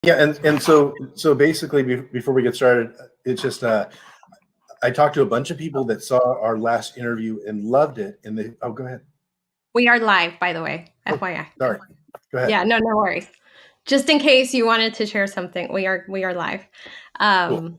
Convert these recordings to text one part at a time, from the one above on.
Yeah, and so basically, before we get started, it's just I talked to a bunch of people that saw our last interview and loved it, and they go ahead. We are live, by the way, Oh, FYI. sorry, go ahead. Yeah, no worries. Just in case you wanted to share something, we are live. Cool.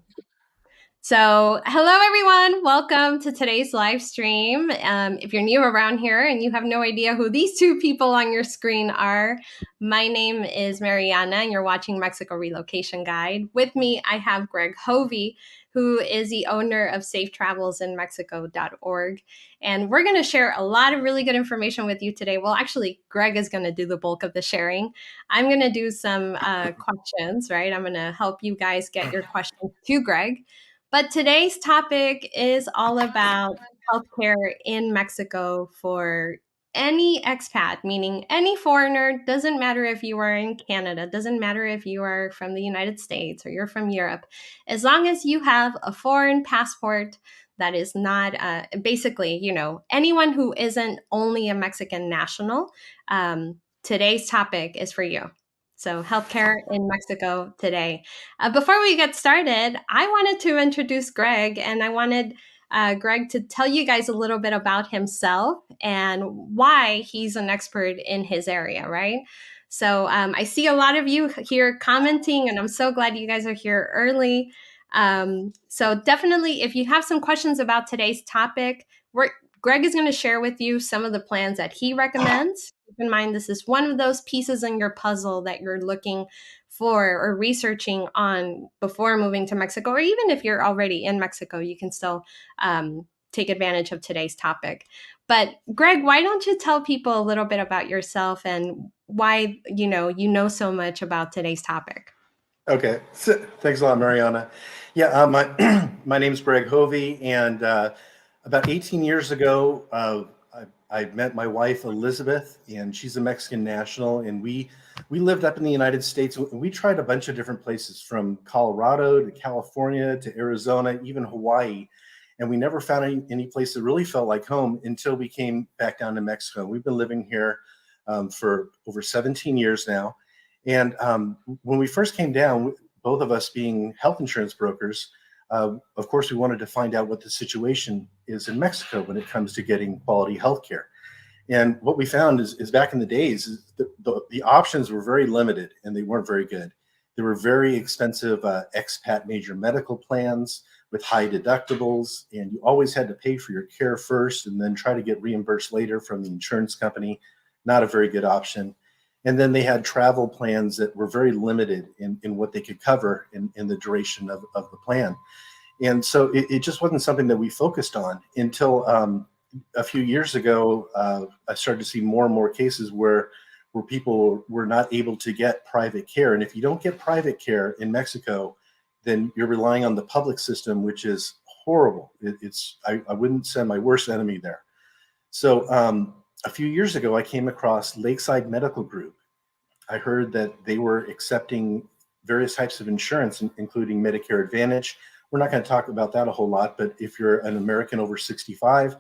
So, hello everyone. Welcome to today's live stream. If you're new around here and you have no idea who these two people on your screen are, my name is Mariana and you're watching Mexico Relocation Guide. With me, I have Greg Hovey, who is the owner of safetravelsInmexico.org. And we're going to share a lot of really good information with you today. Well, actually, Greg is going to do the bulk of the sharing. I'm going to do some questions, right? I'm going to help you guys get your questions to Greg. But today's topic is all about healthcare in Mexico for any expat, meaning any foreigner. Doesn't matter if you are in Canada, doesn't matter if you are from the United States or you're from Europe. As long as you have a foreign passport that is not basically, anyone who isn't only a Mexican national, today's topic is for you. So, healthcare in Mexico today. Before we get started, I wanted to introduce Greg, and I wanted Greg to tell you guys a little bit about himself and why he's an expert in his area, right? So I see a lot of you here commenting, and I'm so glad you guys are here early. So definitely, if you have some questions about today's topic, Greg is going to share with you some of the plans that he recommends. Keep in mind, this is one of those pieces in your puzzle that you're looking for or researching on before moving to Mexico, or even if you're already in Mexico, you can still take advantage of today's topic. But Greg, why don't you tell people a little bit about yourself and why you know so much about today's topic? Okay, thanks a lot, Mariana. Yeah, my name's Greg Hovey, and about 18 years ago, I met my wife Elizabeth, and she's a Mexican national, and we lived up in the United States. We tried a bunch of different places, from Colorado to California to Arizona, even Hawaii, and we never found any place that really felt like home until we came back down to Mexico. We've been living here for over 17 years now. And when we first came down, both of us being health insurance brokers, of course, we wanted to find out what the situation is in Mexico when it comes to getting quality health care. And what we found is back in the days, the options were very limited and they weren't very good. There were very expensive expat major medical plans with high deductibles, and you always had to pay for your care first and then try to get reimbursed later from the insurance company. Not a very good option. And then they had travel plans that were very limited in what they could cover in the duration of the plan. And so it just wasn't something that we focused on until a few years ago. I started to see more and more cases where people were not able to get private care. And if you don't get private care in Mexico, then you're relying on the public system, which is horrible. I wouldn't send my worst enemy there. So a few years ago, I came across Lakeside Medical Group. I heard that they were accepting various types of insurance, including Medicare Advantage. We're not going to talk about that a whole lot, but if you're an American over 65,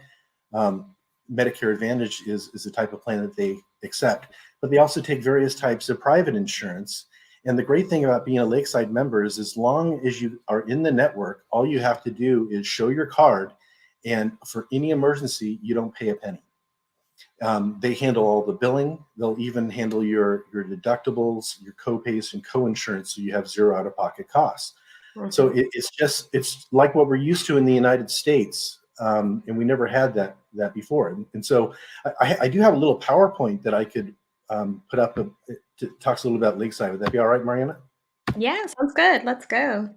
Medicare Advantage is the type of plan that they accept. But they also take various types of private insurance. And the great thing about being a Lakeside member is, as long as you are in the network, all you have to do is show your card, and for any emergency, you don't pay a penny. They handle all the billing. They'll even handle your deductibles, your co-pays, and co-insurance, so you have zero out-of-pocket costs. Mm-hmm. So it's like what we're used to in the United States, and we never had that before. And so I do have a little PowerPoint that I could put up to talk a little about Lakeside. Would that be all right, Mariana? Yeah, sounds good. Let's go.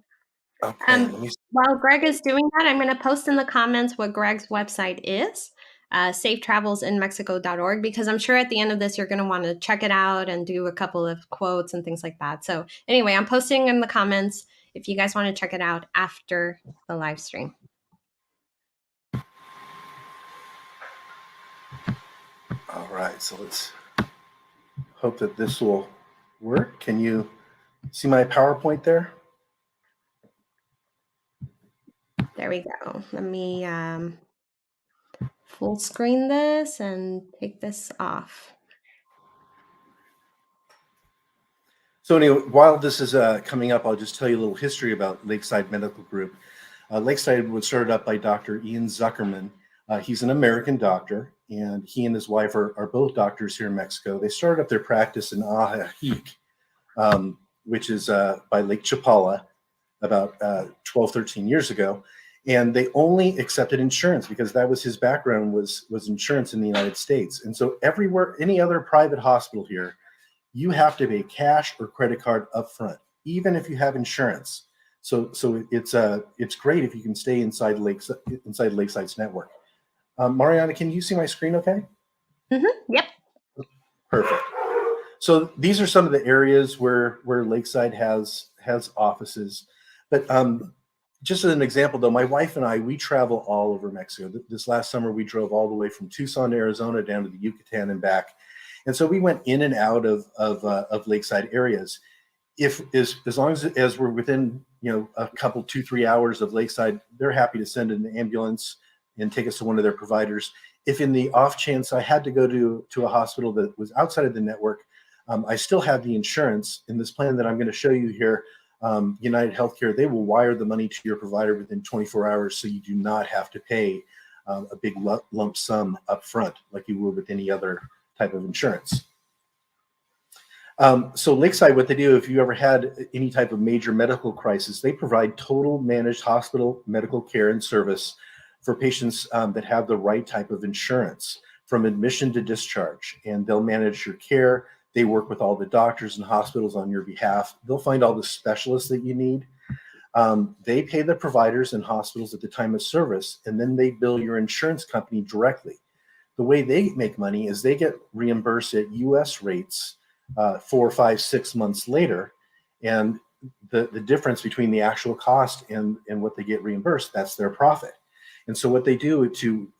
Okay. While Greg is doing that, I'm going to post in the comments what Greg's website is. safetravelsInmexico.org, because I'm sure at the end of this you're going to want to check it out and do a couple of quotes and things like that. So anyway, I'm posting in the comments if you guys want to check it out after the live stream. All right, so let's hope that this will work. Can you see my PowerPoint there? There we go. Let me full screen this and take this off. So anyway, while this is coming up, I'll just tell you a little history about Lakeside Medical Group. Lakeside was started up by Dr. Ian Zuckerman. He's an American doctor, and he and his wife are both doctors here in Mexico. They started up their practice in Ajijic, which is by Lake Chapala, about 12, 13 years ago. And they only accepted insurance because that was his background, was insurance in the United States. And so everywhere, any other private hospital here, you have to pay cash or credit card upfront, even if you have insurance. So it's great if you can stay inside Lakeside's network. Mariana, can you see my screen okay? Yep. Perfect. So these are some of the areas where Lakeside has offices. But just as an example, though, my wife and I, we travel all over Mexico. This last summer, we drove all the way from Tucson, Arizona, down to the Yucatan and back. And so we went in and out of Lakeside areas. As long as we're within a couple 2-3 hours of Lakeside, they're happy to send an ambulance and take us to one of their providers. If in the off chance I had to go to a hospital that was outside of the network, I still have the insurance. In this plan that I'm going to show you here, United Healthcare, they will wire the money to your provider within 24 hours, so you do not have to pay a big lump sum up front like you would with any other type of insurance. So Lakeside, what they do, if you ever had any type of major medical crisis, they provide total managed hospital medical care and service for patients that have the right type of insurance, from admission to discharge. And they'll manage your care. They work with all the doctors and hospitals on your behalf. They'll find all the specialists that you need. They pay the providers and hospitals at the time of service, and then they bill your insurance company directly. The way they make money is they get reimbursed at US rates 4, 5, 6 months later. And the difference between the actual cost and what they get reimbursed, that's their profit. And so what they do to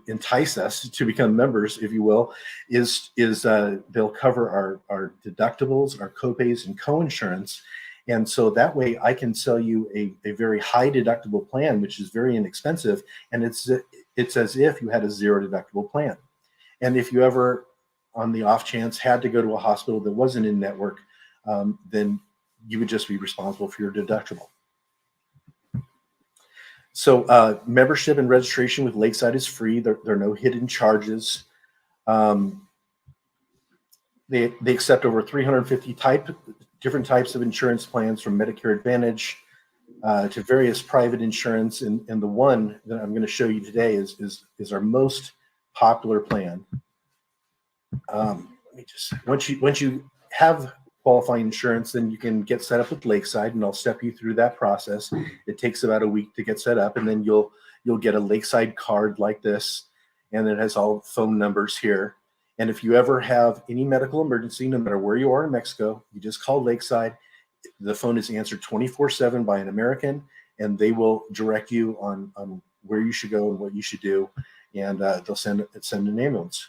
entice us to become members, if you will, is they'll cover our deductibles, our copays, and coinsurance. And so that way I can sell you a very high deductible plan, which is very inexpensive. And it's as if you had a zero deductible plan. And if you ever, on the off chance, had to go to a hospital that wasn't in network, then you would just be responsible for your deductible. So membership and registration with Lakeside is free. There are no hidden charges. They accept over 350 different types of insurance plans, from Medicare Advantage to various private insurance. And the one that I'm going to show you today is our most popular plan. Let me just, once you have qualifying insurance, then you can get set up with Lakeside, and I'll step you through that process. It takes about a week to get set up, and then you'll get a Lakeside card like this, and it has all phone numbers here. And if you ever have any medical emergency, no matter where you are in Mexico, you just call Lakeside. The phone is answered 24/7 by an American, and they will direct you on where you should go and what you should do, and they'll send an ambulance.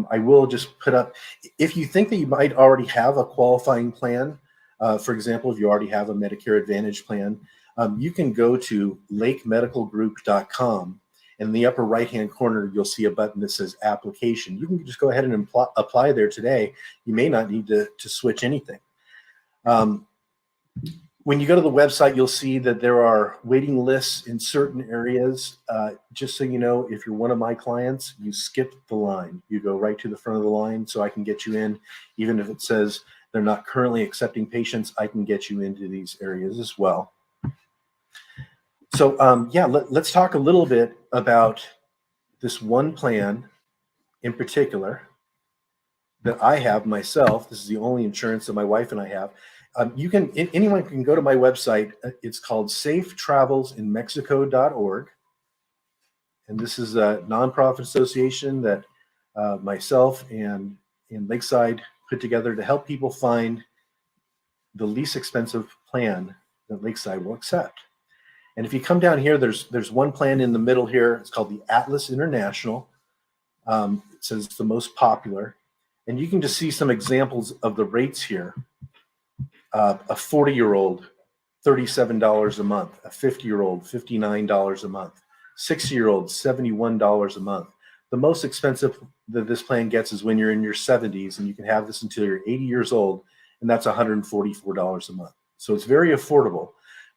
I will just put up, if you think that you might already have a qualifying plan, for example, if you already have a Medicare Advantage plan, you can go to lakemedicalgroup.com. In the upper right-hand corner, you'll see a button that says application. You can just go ahead and apply there today. You may not need to switch anything. When you go to the website, you'll see that there are waiting lists in certain areas. Just so you know, if you're one of my clients, you skip the line. You go right to the front of the line so I can get you in. Even if it says they're not currently accepting patients, I can get you into these areas as well. So let's talk a little bit about this one plan in particular that I have myself. This is the only insurance that my wife and I have. Anyone can go to my website. It's called safetravelsinmexico.org. And this is a nonprofit association that myself and Lakeside put together to help people find the least expensive plan that Lakeside will accept. And if you come down here, there's one plan in the middle here. It's called the Atlas International. It says it's the most popular. And you can just see some examples of the rates here. A 40-year-old, $37 a month. A 50-year-old, $59 a month. 60-year-old, $71 a month. The most expensive that this plan gets is when you're in your 70s, and you can have this until you're 80 years old, and that's $144 a month. So it's very affordable.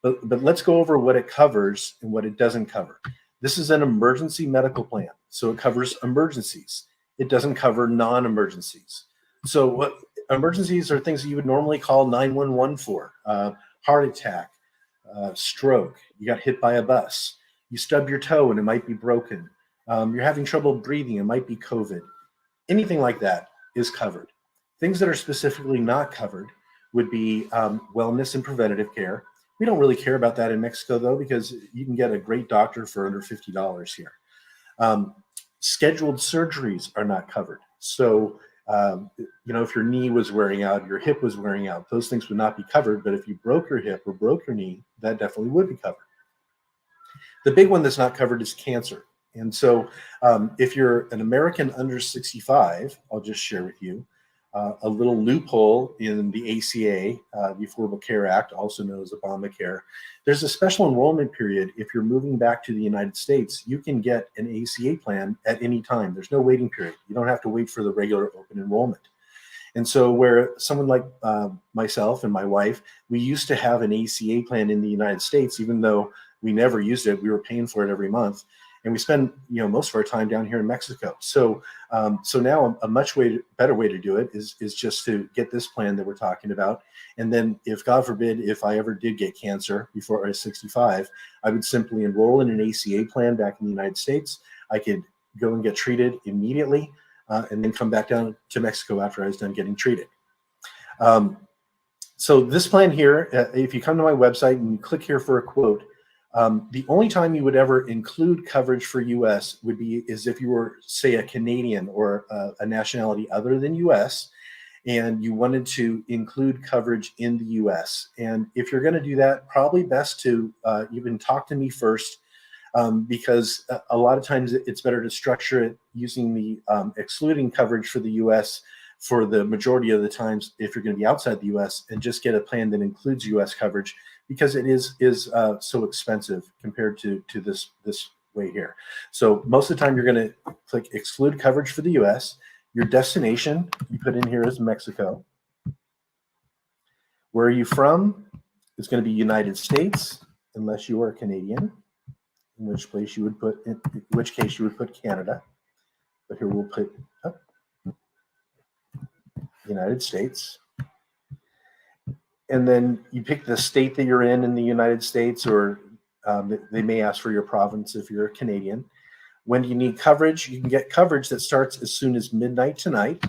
But let's go over what it covers and what it doesn't cover. This is an emergency medical plan, so it covers emergencies. It doesn't cover non-emergencies. So what emergencies are things that you would normally call 911 for: heart attack, stroke, you got hit by a bus, you stub your toe and it might be broken, you're having trouble breathing, it might be COVID. Anything like that is covered. Things that are specifically not covered would be wellness and preventative care. We don't really care about that in Mexico, though, because you can get a great doctor for under $50 here. Scheduled surgeries are not covered. So, if your knee was wearing out, your hip was wearing out, those things would not be covered. But if you broke your hip or broke your knee, that definitely would be covered. The big one that's not covered is cancer. And so if you're an American under 65, I'll just share with you a little loophole in the ACA, the Affordable Care Act, also known as Obamacare. There's a special enrollment period. If you're moving back to the United States, you can get an ACA plan at any time. There's no waiting period. You don't have to wait for the regular open enrollment. And so where someone like myself and my wife, we used to have an ACA plan in the United States, even though we never used it, we were paying for it every month. And we spend, most of our time down here in Mexico. So now a much better way to do it is just to get this plan that we're talking about. And then if, God forbid, if I ever did get cancer before I was 65, I would simply enroll in an ACA plan back in the United States. I could go and get treated immediately and then come back down to Mexico after I was done getting treated. So this plan here, if you come to my website and you click here for a quote, the only time you would ever include coverage for U.S. is if you were, say, a Canadian or a nationality other than U.S., and you wanted to include coverage in the U.S. And if you're going to do that, probably best to even talk to me first, because a lot of times it's better to structure it using the excluding coverage for the U.S. for the majority of the times if you're going to be outside the U.S., and just get a plan that includes U.S. coverage, because it is so expensive compared to this way here. So most of the time you're going to click exclude coverage for the U.S. Your destination, you put in here is Mexico. Where are you from? It's going to be United States, unless you are Canadian, in which case you would put Canada. But here we'll put United States. And then you pick the state that you're in the United States, or they may ask for your province if you're a Canadian. When do you need coverage? You can get coverage that starts as soon as midnight tonight.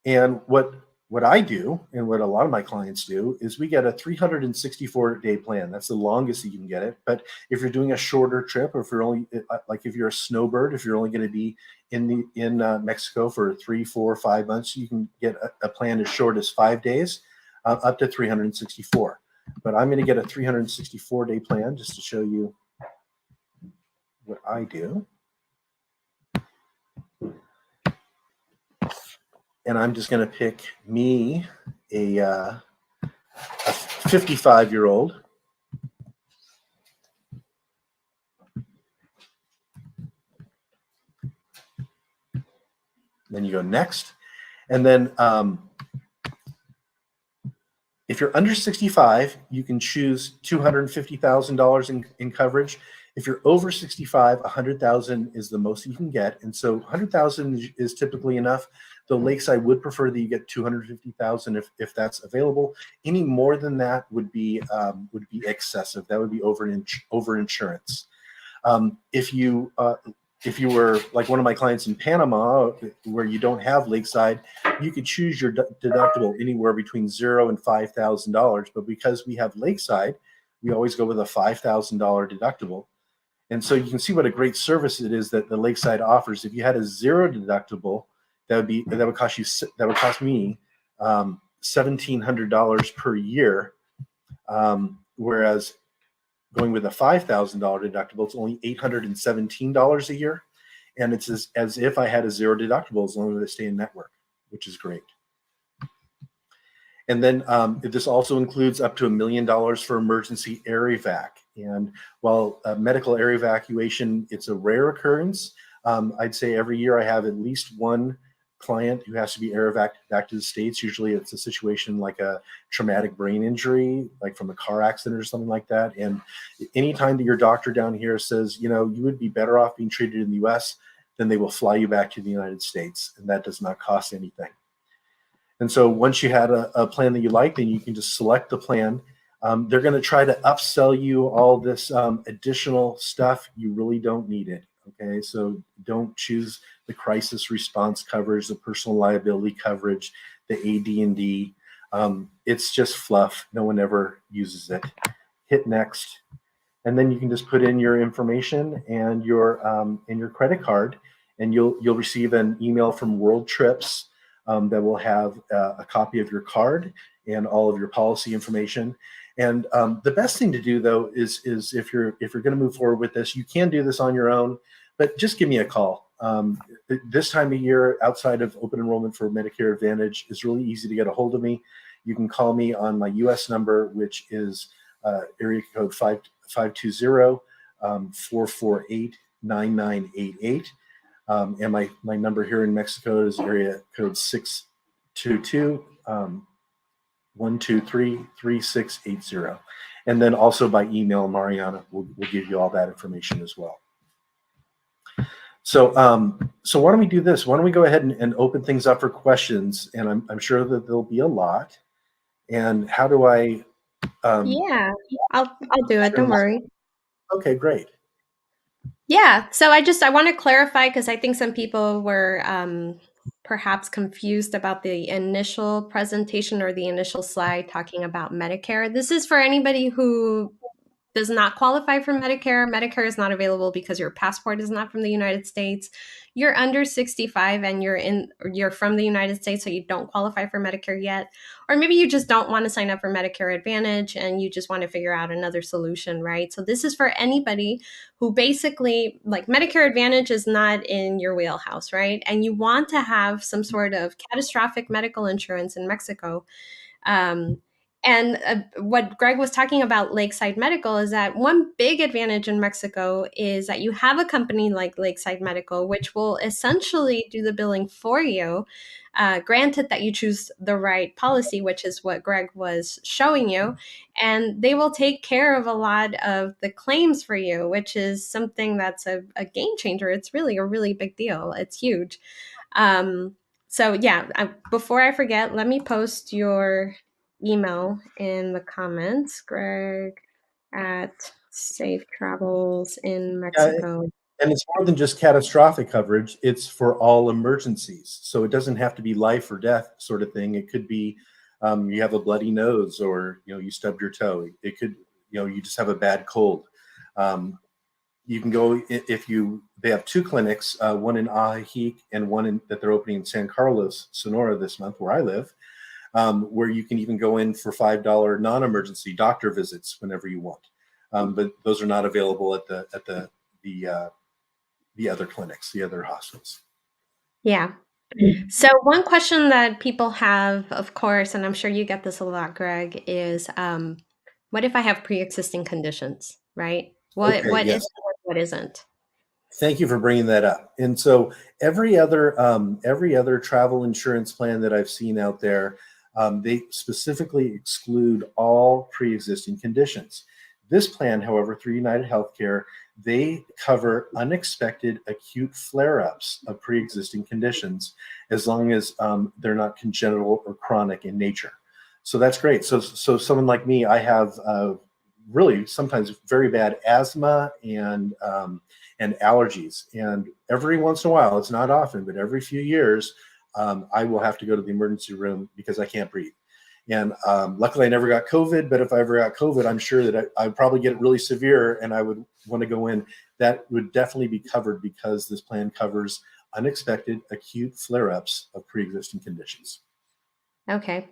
And what I do, and what a lot of my clients do, is we get a 364-day plan. That's the longest you can get it. But if you're doing a shorter trip, or if you're only, like if you're a snowbird, if you're only going to be in Mexico for 3, 4, 5 months, you can get a plan as short as 5 days. Up to 364. But I'm going to get a 364-day plan just to show you what I do. And I'm just going to pick me, a 55-year-old. Then you go next. And then if you're under 65, you can choose $250,000 in coverage. If you're over 65, $100,000 is the most you can get, and so $100,000 is typically enough. Though Lakeside would prefer that you get $250,000 if that's available. Any more than that would be excessive. That would be over insurance. If you were like one of my clients in Panama, where you don't have Lakeside, you could choose your deductible anywhere between $0 and $5,000. But because we have Lakeside, we always go with a $5,000 deductible. And so you can see what a great service it is that the Lakeside offers. If you had a $0 deductible, that would cost me $1,700 per year, whereas going with a $5,000 deductible, it's only $817 a year, and it's as if I had a $0 deductible as long as I stay in network, which is great. And then this also includes up to $1 million for emergency air evac. And while medical air evacuation, it's a rare occurrence, I'd say every year I have at least one client who has to be air evac back to the States. Usually it's a situation like a traumatic brain injury, like from a car accident or something like that. And anytime that your doctor down here says, you know, you would be better off being treated in the US, then they will fly you back to the United States. And that does not cost anything. And so once you had a plan that you like, then you can just select the plan. They're going to try to upsell you all this additional stuff. You really don't need it. Okay, so don't choose the crisis response coverage, the personal liability coverage, the AD&D. It's just fluff. No one ever uses it. Hit next, and then you can just put in your information and your credit card, and you'll receive an email from World Trips that will have a copy of your card and all of your policy information. And the best thing to do, though, is if you're going to move forward with this, you can do this on your own, but just give me a call. This time of year, outside of open enrollment for Medicare Advantage, is really easy to get a hold of me. You can call me on my U.S. number, which is area code 520-448-9988. And my number here in Mexico is area code 622 123-3680. And then also by email, Mariana will give you all that information as well. So why don't we do this? Why don't we go ahead and open things up for questions? And I'm sure that there'll be a lot. And how do I? Yeah, I'll do it. Don't worry. Okay, great. Yeah. So I want to clarify because I think some people were perhaps confused about the initial presentation or the initial slide talking about Medicare. This is for anybody who does not qualify for Medicare. Medicare is not available because your passport is not from the United States. You're under 65 and you're from the United States, so you don't qualify for Medicare yet. Or maybe you just don't want to sign up for Medicare Advantage and you just want to figure out another solution, right? So this is for anybody who basically, like, Medicare Advantage is not in your wheelhouse, right? And you want to have some sort of catastrophic medical insurance in Mexico. And what Greg was talking about Lakeside Medical is that one big advantage in Mexico is that you have a company like Lakeside Medical, which will essentially do the billing for you, granted that you choose the right policy, which is what Greg was showing you. And they will take care of a lot of the claims for you, which is something that's a game changer. It's really a really big deal. It's huge. So yeah, before I forget, let me post your email in the comments, Greg at Safe Travels in Mexico. And it's more than just catastrophic coverage. It's for all emergencies. So it doesn't have to be life or death sort of thing. It could be you have a bloody nose, or you stubbed your toe. It could you just have a bad cold. You can go they have two clinics, one in Ajijic and one that they're opening in San Carlos, Sonora this month, where I live, where you can even go in for $5 non-emergency doctor visits whenever you want. But those are not available at the other clinics, the other hospitals. Yeah. So one question that people have, of course, and I'm sure you get this a lot, Greg, is what if I have pre-existing conditions, right? What Yes. is what isn't? Thank you for bringing that up. And so every other travel insurance plan that I've seen out there, they specifically exclude all pre-existing conditions. This plan, however, through United Healthcare, they cover unexpected acute flare-ups of pre-existing conditions as long as they're not congenital or chronic in nature. So that's great. So someone like me, I have really sometimes very bad asthma and allergies. And every once in a while, it's not often, but every few years, I will have to go to the emergency room because I can't breathe. And luckily, I never got COVID. But if I ever got COVID, I'm sure that I would probably get it really severe and I would want to go in. That would definitely be covered because this plan covers unexpected acute flare-ups of pre-existing conditions. Okay.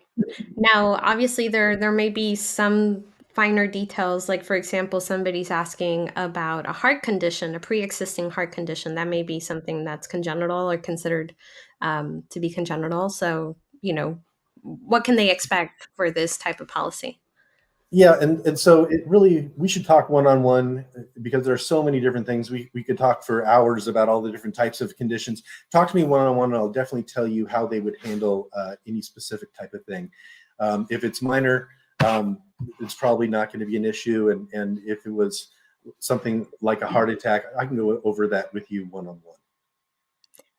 Now, obviously, there may be some finer details, like, for example, somebody's asking about a heart condition, a pre-existing heart condition. That may be something that's congenital or considered to be congenital. So, what can they expect for this type of policy? Yeah, and so it really, we should talk one-on-one because there are so many different things. We could talk for hours about all the different types of conditions. Talk to me one-on-one, and I'll definitely tell you how they would handle any specific type of thing. If it's minor, it's probably not going to be an issue, and if it was something like a heart attack, I can go over that with you one-on-one.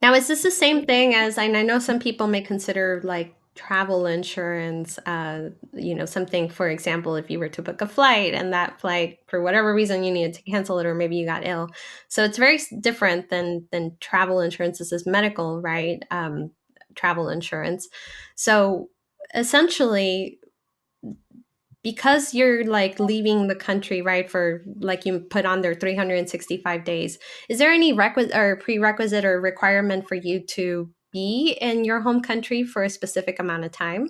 Now, is this the same thing as, and I know some people may consider like travel insurance, something, for example, if you were to book a flight and that flight, for whatever reason, you needed to cancel it, or maybe you got ill. So it's very different than travel insurance. This is medical, right? Travel insurance. So essentially, because you're like leaving the country, right, for like you put on there 365 days, is there any requisite or prerequisite or requirement for you to be in your home country for a specific amount of time?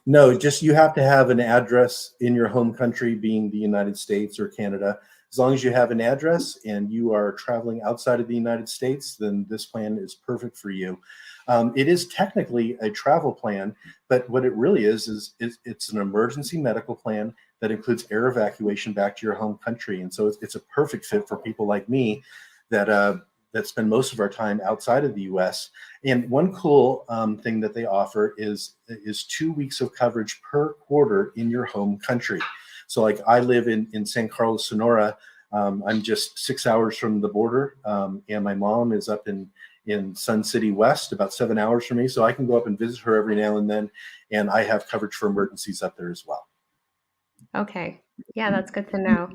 No, just you have to have an address in your home country, being the United States or Canada. As long as you have an address and you are traveling outside of the United States, then this plan is perfect for you. It is technically a travel plan, but what it really is it's an emergency medical plan that includes air evacuation back to your home country. And so it's a perfect fit for people like me that that spend most of our time outside of the U.S. And one cool thing that they offer is 2 weeks of coverage per quarter in your home country. So, like I live in San Carlos, Sonora. I'm just 6 hours from the border, and my mom is up in Sun City West, about 7 hours from me. So I can go up and visit her every now and then, and I have coverage for emergencies up there as well. Okay. Yeah, that's good to know.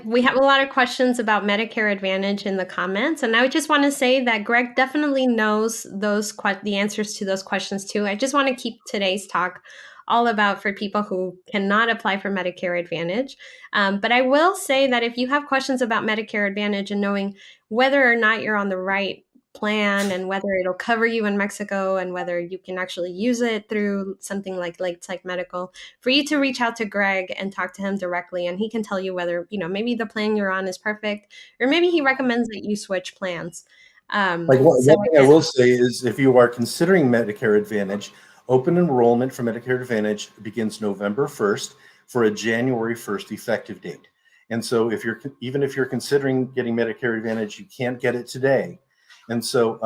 We have a lot of questions about Medicare Advantage in the comments, and I would just want to say that Greg definitely knows the answers to those questions too. I just want to keep today's talk all about for people who cannot apply for Medicare Advantage. But I will say that if you have questions about Medicare Advantage and knowing whether or not you're on the right plan and whether it'll cover you in Mexico and whether you can actually use it through something like Lakeside Medical, for you to reach out to Greg and talk to him directly, and he can tell you whether, maybe the plan you're on is perfect, or maybe he recommends that you switch plans. Like So one thing I again, will say is if you are considering Medicare Advantage, open enrollment for Medicare Advantage begins November 1st for a January 1st effective date. And so even if you're considering getting Medicare Advantage, you can't get it today. And so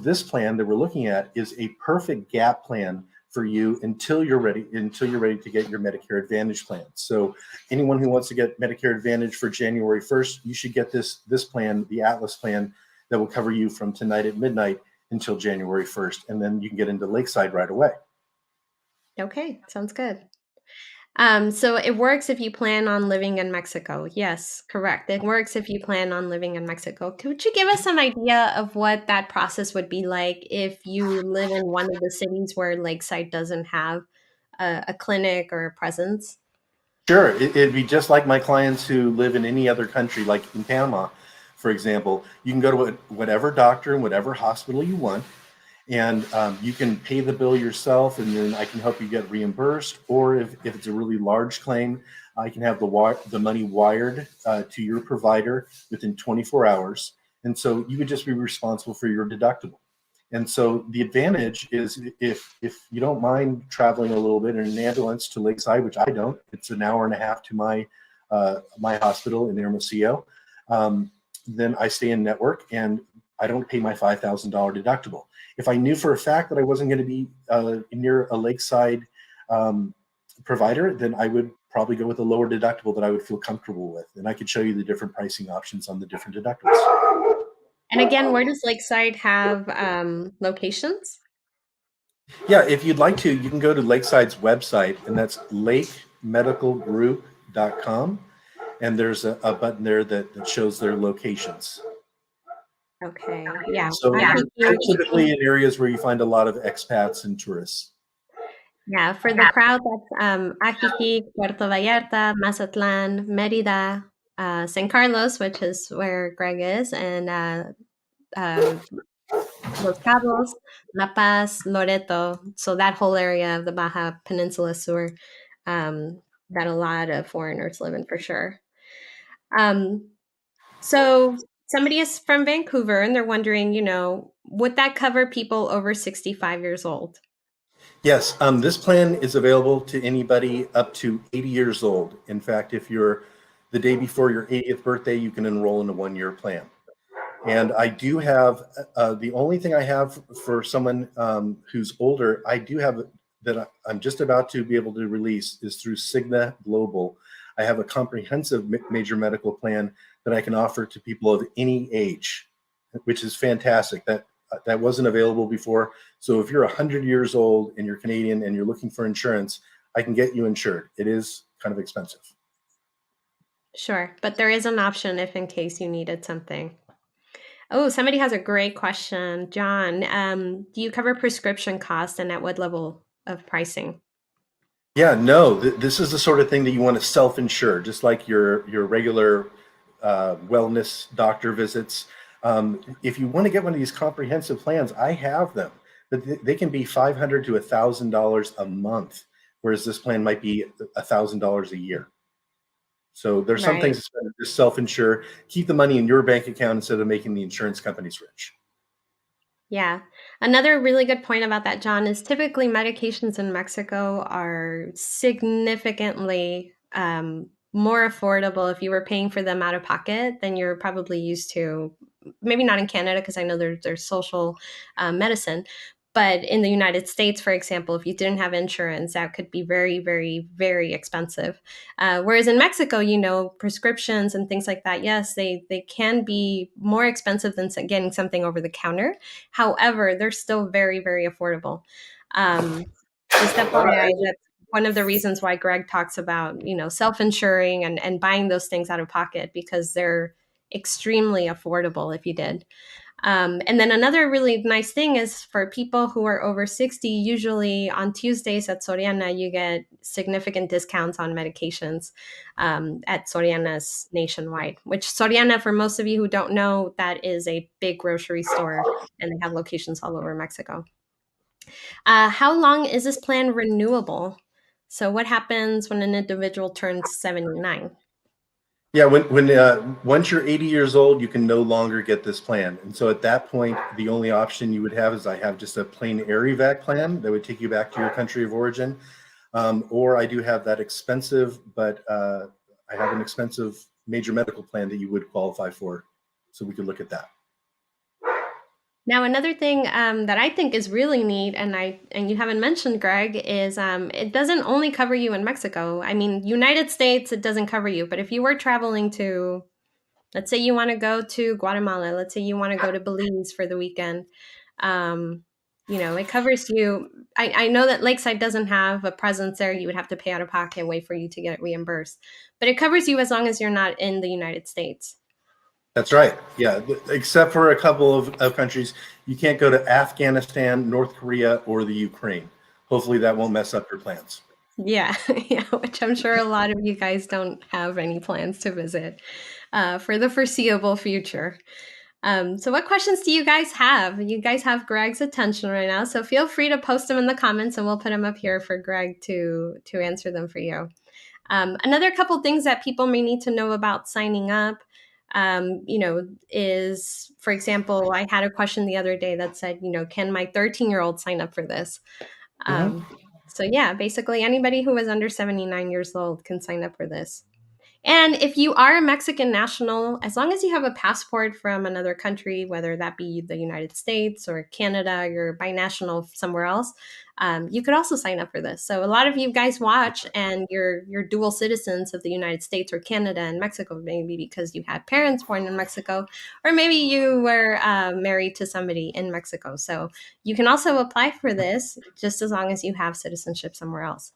this plan that we're looking at is a perfect gap plan for you until you're ready to get your Medicare Advantage plan. So anyone who wants to get Medicare Advantage for January 1st, you should get this plan, the Atlas plan, that will cover you from tonight at midnight until January 1st. And then you can get into Lakeside right away. okay, sounds good. So it works if you plan on living in Mexico. Yes, correct. It works if you plan on living in Mexico. Could you give us some idea of what that process would be like if you live in one of the cities where Lakeside doesn't have a clinic or a presence? Sure, it'd be just like my clients who live in any other country, like in Panama, for example. You can go to whatever doctor and whatever hospital you want, and you can pay the bill yourself, and then I can help you get reimbursed. Or if it's a really large claim, I can have the money wired to your provider within 24 hours. And so you would just be responsible for your deductible. And so the advantage is if you don't mind traveling a little bit in an ambulance to Lakeside, which I don't, it's an hour and a half to my hospital in Hermosillo. Then I stay in network and I don't pay my $5,000 deductible. If I knew for a fact that I wasn't going to be near a Lakeside provider, then I would probably go with a lower deductible that I would feel comfortable with. And I could show you the different pricing options on the different deductibles. And again, where does Lakeside have locations? Yeah, if you'd like to, you can go to Lakeside's website, and that's lakemedicalgroup.com. And there's a button there that shows their locations. Okay, yeah. So they're typically in areas where you find a lot of expats and tourists. Yeah, for the crowd, that's Ajijic, Puerto Vallarta, Mazatlan, Merida, San Carlos, which is where Greg is, and uh, Los Cabos, La Paz, Loreto. So that whole area of the Baja Peninsula Sur, that a lot of foreigners live in for sure. Um, so somebody is from Vancouver and they're wondering, would that cover people over 65 years old? Yes, this plan is available to anybody up to 80 years old. In fact, if you're the day before your 80th birthday, you can enroll in a 1-year plan. And I do have the only thing I have for someone who's older, I do have that I'm just about to be able to release is through Cigna Global. I have a comprehensive major medical plan that I can offer to people of any age, which is fantastic. That wasn't available before. So if you're 100 years old and you're Canadian and you're looking for insurance, I can get you insured. It is kind of expensive. Sure, but there is an option if in case you needed something. Oh, somebody has a great question. John, do you cover prescription costs and at what level of pricing? Yeah, no, this is the sort of thing that you want to self-insure, just like your regular wellness doctor visits. If you want to get one of these comprehensive plans, I have them, but they can be $500 to $1,000 a month, whereas this plan might be $1,000 a year. So there's some Right. things that just self-insure, keep the money in your bank account instead of making the insurance companies rich. Yeah. Another really good point about that, John, is typically medications in Mexico are significantly more affordable if you were paying for them out of pocket than you're probably used to. Maybe not in Canada, because I know there's social medicine. But in the United States, for example, if you didn't have insurance, that could be very, very, very expensive. Whereas in Mexico, prescriptions and things like that, yes, they can be more expensive than getting something over the counter. However, they're still very, very affordable. Um, just FYI, that's one of the reasons why Greg talks about, self-insuring and buying those things out of pocket, because they're extremely affordable if you did. And then another really nice thing is for people who are over 60, usually on Tuesdays at Soriana, you get significant discounts on medications at Soriana's nationwide, which Soriana, for most of you who don't know, that is a big grocery store and they have locations all over Mexico. How long is this plan renewable? So, what happens when an individual turns 79? Yeah, when once you're 80 years old, you can no longer get this plan, and so at that point, the only option you would have is I have just a plain air evac plan that would take you back to your country of origin, or I do have that expensive, but I have an expensive major medical plan that you would qualify for, so we could look at that. Now, another thing that I think is really neat, and you haven't mentioned, Greg, is it doesn't only cover you in Mexico. I mean, United States, it doesn't cover you, but if you were traveling to, let's say you want to go to Guatemala, let's say you want to go to Belize for the weekend, um, it covers you. I know that Lakeside doesn't have a presence there. You would have to pay out of pocket and wait for you to get it reimbursed, but it covers you as long as you're not in the United States. That's right. Yeah, except for a couple of countries, you can't go to Afghanistan, North Korea, or the Ukraine. Hopefully, that won't mess up your plans. Yeah, yeah, which I'm sure a lot of you guys don't have any plans to visit for the foreseeable future. So, what questions do you guys have? You guys have Greg's attention right now, so feel free to post them in the comments, and we'll put them up here for Greg to answer them for you. Another couple things that people may need to know about signing up, is, for example, I had a question the other day that said, can my 13-year-old sign up for this? Mm-hmm. So yeah, basically anybody who is under 79 years old can sign up for this. And if you are a Mexican national, as long as you have a passport from another country, whether that be the United States or Canada, you're binational somewhere else, you could also sign up for this. So a lot of you guys watch and you're dual citizens of the United States or Canada and Mexico, maybe because you had parents born in Mexico, or maybe you were married to somebody in Mexico. So you can also apply for this just as long as you have citizenship somewhere else.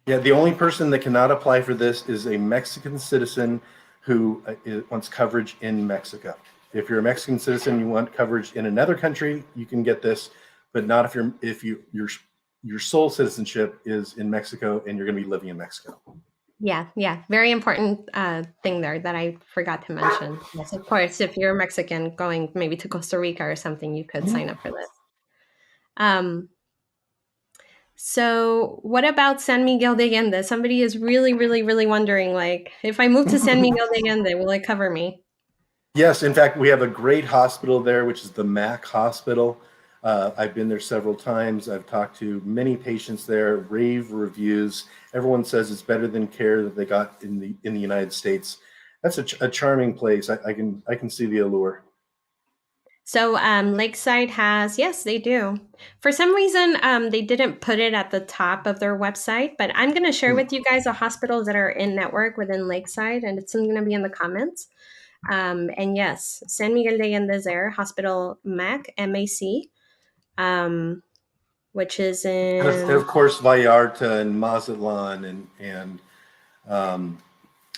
Yeah, the only person that cannot apply for this is a Mexican citizen who wants coverage in Mexico. If you're a Mexican citizen, you want coverage in another country, you can get this, but not if your sole citizenship is in Mexico and you're going to be living in Mexico. Yeah. Very important thing there that I forgot to mention. Yes, of course, if you're Mexican going maybe to Costa Rica or something, you could sign up for this. So what about San Miguel de Allende? Somebody is really, really, really wondering, like, if I move to San Miguel de Allende, will it cover me? Yes, in fact, we have a great hospital there, which is the MAC hospital. I've been there several times. I've talked to many patients there, rave reviews. Everyone says it's better than care that they got in the United States. That's a charming place. I can see the allure. So Lakeside has, yes, they do. For some reason, they didn't put it at the top of their website, but I'm going to share Hmm. with you guys the hospitals that are in network within Lakeside, and it's going to be in the comments. And yes, San Miguel de Allende is there, Hospital MAC, which is And in, of course, Vallarta and Mazatlan and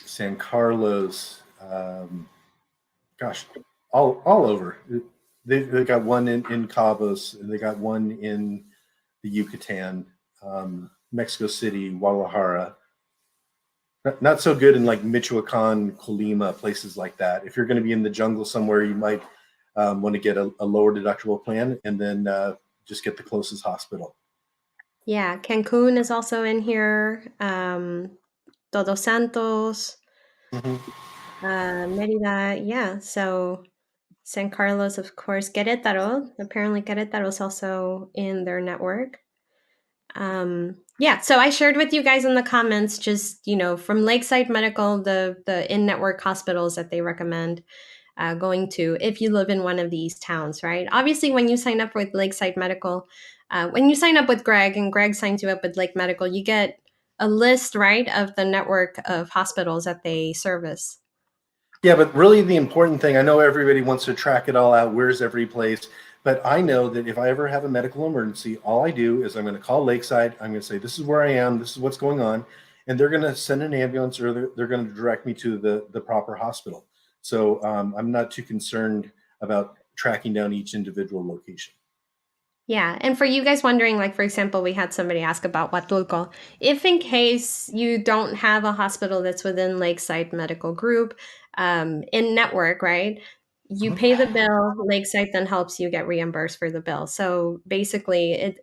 San Carlos. Gosh, all over. They got one in Cabos, and they got one in the Yucatan, Mexico City, Guadalajara. Not so good in like Michoacan, Colima, places like that. If you're going to be in the jungle somewhere, you might want to get a lower deductible plan and then just get the closest hospital. yeah, Cancun is also in here, Todos Santos, Hmm. Merida, yeah. So San Carlos, of course, Querétaro. Apparently, Querétaro is also in their network. Yeah, so I shared with you guys in the comments just, from Lakeside Medical, the in-network hospitals that they recommend going to if you live in one of these towns, right? Obviously, when you sign up with Lakeside Medical, when you sign up with Greg and Greg signs you up with Lake Medical, you get a list, right, of the network of hospitals that they service. Yeah, but really the important thing, I know everybody wants to track it all out. Where's every place? But I know that if I ever have a medical emergency, all I do is I'm going to call Lakeside. I'm going to say, this is where I am. This is what's going on. And they're going to send an ambulance or they're going to direct me to the proper hospital. So I'm not too concerned about tracking down each individual location. Yeah, and for you guys wondering, like for example, we had somebody ask about Huatulco. If in case you don't have a hospital that's within Lakeside Medical Group, in network, right? You Mhm. pay the bill, Lakeside then helps you get reimbursed for the bill. So basically,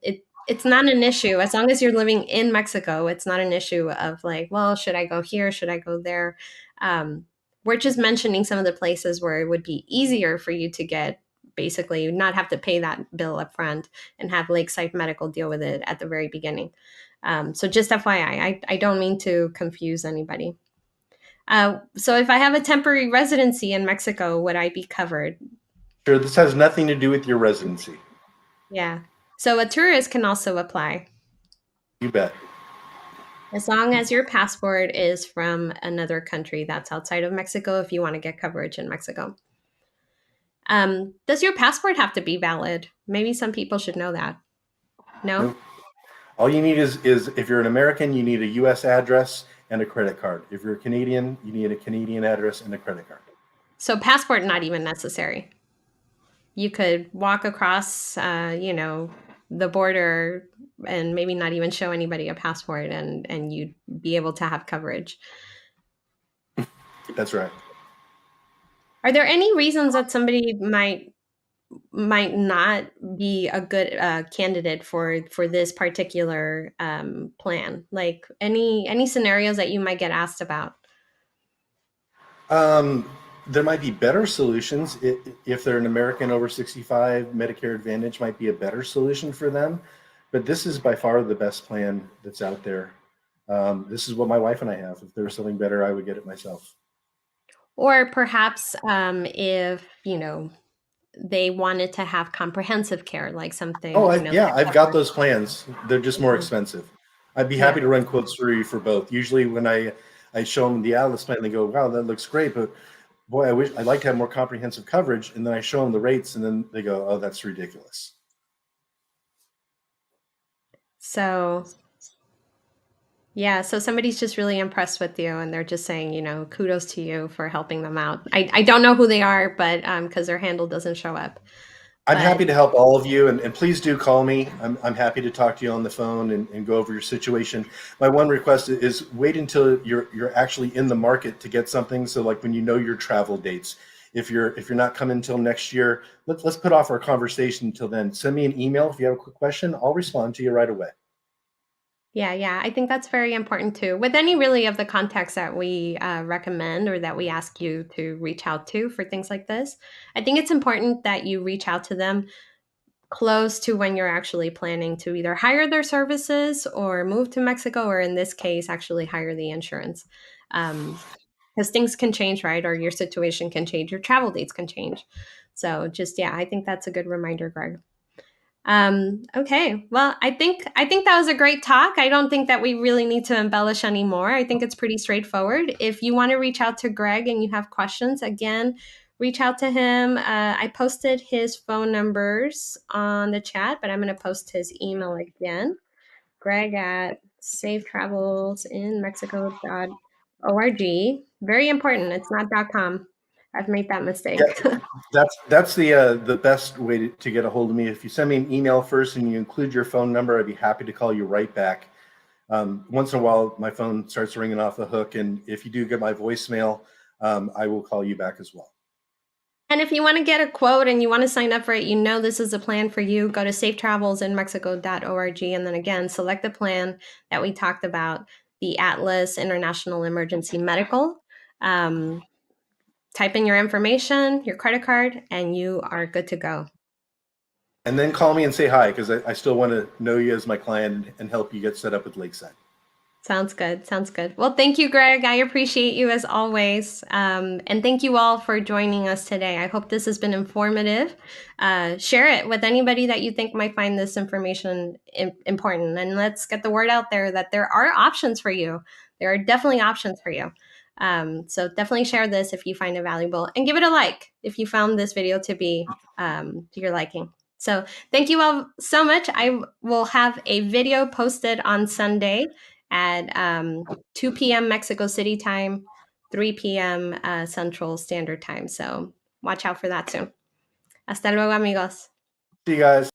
it's not an issue as long as you're living in Mexico. It's not an issue of like, well, should I go here? Should I go there? Um, we're just mentioning some of the places where it would be easier for you to get basically not have to pay that bill up front and have Lakeside Medical deal with it at the very beginning. So just FYI, I don't mean to confuse anybody. So if I have a temporary residency in Mexico, would I be covered? Sure, this has nothing to do with your residency. Yeah. So a tourist can also apply You bet. as long as your passport is from another country that's outside of Mexico if you want to get coverage in Mexico. Does your passport have to be valid? Maybe some people should know that. No? Nope. All you need is if you're an American, you need a U.S. address and a credit card. If you're a Canadian, you need a Canadian address and a credit card. So passport not even necessary. You could walk across, the border and maybe not even show anybody a passport and you'd be able to have coverage. That's right. Are there any reasons that somebody might not be a good candidate for this particular plan? Like any scenarios that you might get asked about? Um, there might be better solutions if they're an American over 65. Medicare Advantage might be a better solution for them, but this is by far the best plan that's out there. This is what my wife and I have. If there was something better, I would get it myself. Or perhaps if they wanted to have comprehensive care, like Oh, something yeah, that I've got covers. those plans. They're just more Mhm. expensive. I'd be Yeah. happy to run quotes through you for both. Usually, when I show them the Atlas plan, they go, "Wow, that looks great," but boy, I wish I'd like to have more comprehensive coverage. And then I show them the rates, and then they go, "Oh, that's ridiculous." So yeah, so somebody's just really impressed with you and they're just saying, kudos to you for helping them out. I don't know who they are, but because their handle doesn't show up. I'm But happy to help all of you, and please do call me. I'm happy to talk to you on the phone and go over your situation. My one request is wait until you're actually in the market to get something. So like when you know your travel dates, if you're not coming until next year, let's put off our conversation until then. Send me an email if you have a quick question. I'll respond to you right away. yeah, I think that's very important too. With any really of the contacts that we recommend or that we ask you to reach out to for things like this, I think it's important that you reach out to them close to when you're actually planning to either hire their services or move to Mexico, or in this case, actually hire the insurance. Because things can change, right? Or your situation can change, your travel dates can change. So just, yeah, I think that's a good reminder, Greg. Okay. Well, I think that was a great talk. I don't think that we really need to embellish anymore. I think it's pretty straightforward. If you want to reach out to Greg and you have questions, again, reach out to him. I posted his phone numbers on the chat, but I'm going to post his email again. Greg at safetravelsinmexico.org. Very important. It's not .com. I've made that mistake. Yeah, that's the best way to get a hold of me. If you send me an email first and you include your phone number, I'd be happy to call you right back. Once in a while, my phone starts ringing off the hook, and if you do get my voicemail, I will call you back as well. And if you want to get a quote and you want to sign up for it, you know this is a plan for you, go to safetravelsinmexico.org and then again, select the plan that we talked about, the Atlas International Emergency Medical. Type in your information, your credit card, and you are good to go. And then call me and say hi, because I still want to know you as my client and help you get set up with Lakeside. Sounds good. Sounds good. Well, thank you, Greg. I appreciate you as always. And thank you all for joining us today. I hope this has been informative. Share it with anybody that you think might find this information important. And let's get the word out there that there are options for you. There are definitely options for you. So definitely share this if you find it valuable, and give it a like if you found this video to be to your liking. So thank you all so much. I will have a video posted on Sunday at 2 p.m. Mexico City time, 3 p.m. Central Standard Time. So watch out for that soon. Hasta luego, amigos. See you guys.